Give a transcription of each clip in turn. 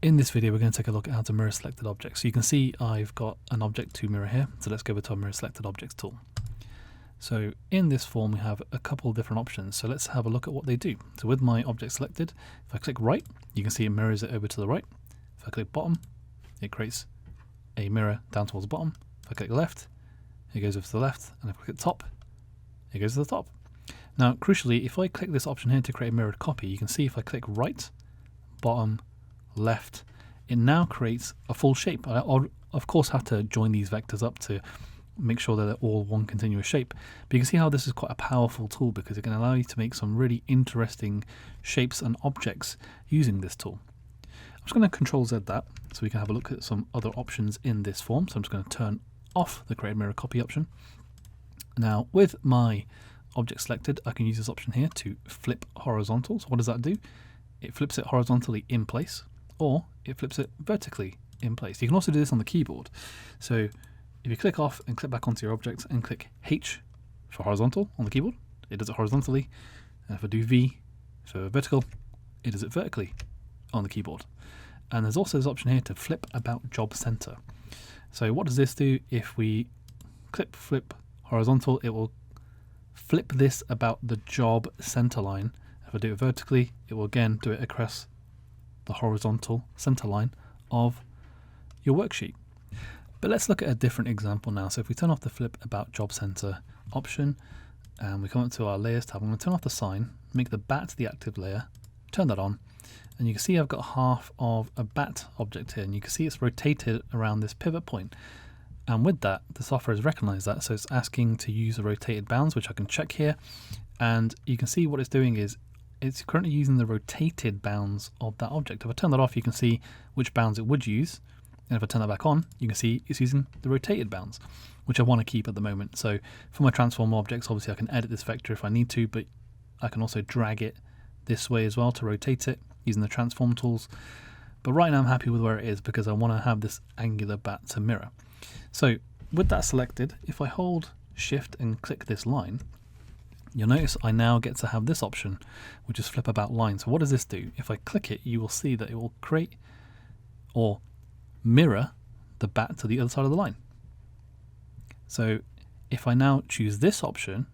In this video, we're going to take a look at how to mirror selected objects. So you can see I've got an object to mirror here. So let's go over to our mirror selected objects tool. So in this form, we have a couple of different options. So let's have a look at what they do. So with my object selected, if I click right, you can see it mirrors it over to the right. If I click bottom, it creates a mirror down towards the bottom. If I click left, it goes over to the left. And if I click top, it goes to the top. Now, crucially, if I click this option here to create a mirrored copy, you can see if I click right, bottom, left, it now creates a full shape. I'll of course have to join these vectors up to make sure that they're all one continuous shape, but you can see how this is quite a powerful tool because it can allow you to make some really interesting shapes and objects using this tool. I'm just going to Control Z that so we can have a look at some other options in this form. So I'm just going to turn off the create mirror copy option. Now with my object selected, I can use this option here to flip horizontal. So what does that do? It flips it horizontally in place, or it flips it vertically in place. You can also do this on the keyboard. So if you click off and click back onto your object and click H for horizontal on the keyboard, it does it horizontally. And if I do V for vertical, it does it vertically on the keyboard. And there's also this option here to flip about job center. So what does this do? If we click flip horizontal, it will flip this about the job center line. If I do it vertically, it will again do it across the horizontal center line of your worksheet. But let's look at a different example now. So if we turn off the flip about job center option and we come up to our layers tab, I'm going to turn off the sign, make the bat the active layer, turn that on, and you can see I've got half of a bat object here, and you can see it's rotated around this pivot point. And with that, the software has recognized that, so it's asking to use the rotated bounds, which I can check here, and you can see what it's doing is it's currently using the rotated bounds of that object. If I turn that off, you can see which bounds it would use. And if I turn that back on, you can see it's using the rotated bounds, which I want to keep at the moment. So for my transform objects, obviously I can edit this vector if I need to, but I can also drag it this way as well to rotate it using the transform tools. But right now I'm happy with where it is because I want to have this angular bat to mirror. So with that selected, if I hold Shift and click this line, you'll notice I now get to have this option, which is flip about line. So what does this do? If I click it, you will see that it will create or mirror the bat to the other side of the line. So if I now choose this option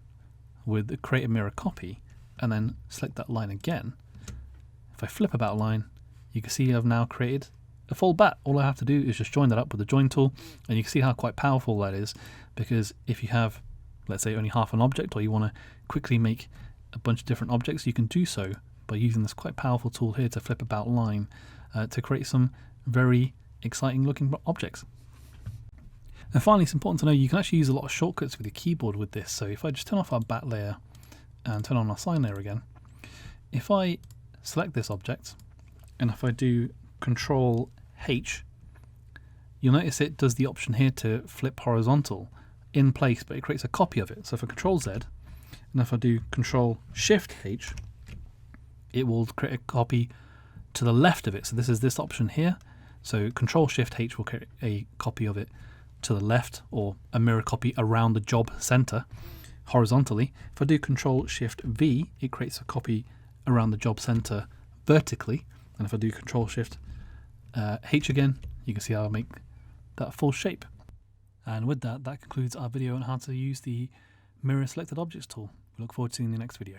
with the create a mirror copy and then select that line again, if I flip about line, you can see I've now created a full bat. All I have to do is just join that up with the join tool, and you can see how quite powerful that is, because if you have, let's say, only half an object, or you want to quickly make a bunch of different objects, you can do so by using this quite powerful tool here to flip about line to create some very exciting looking objects. And finally, it's important to know you can actually use a lot of shortcuts with the keyboard with this. So if I just turn off our bat layer and turn on our sign layer again, if I select this object and if I do Control H, you'll notice it does the option here to flip horizontal in place, but it creates a copy of it. So if I Control Z, and if I do Control Shift H, it will create a copy to the left of it. So this is this option here. So Control Shift H will create a copy of it to the left, or a mirror copy around the job center horizontally. If I do Control Shift V, it creates a copy around the job center vertically. And if I do Control Shift H again, you can see how I make that full shape. And with that, that concludes our video on how to use the Mirror Selected Objects tool. We look forward to seeing you in the next video.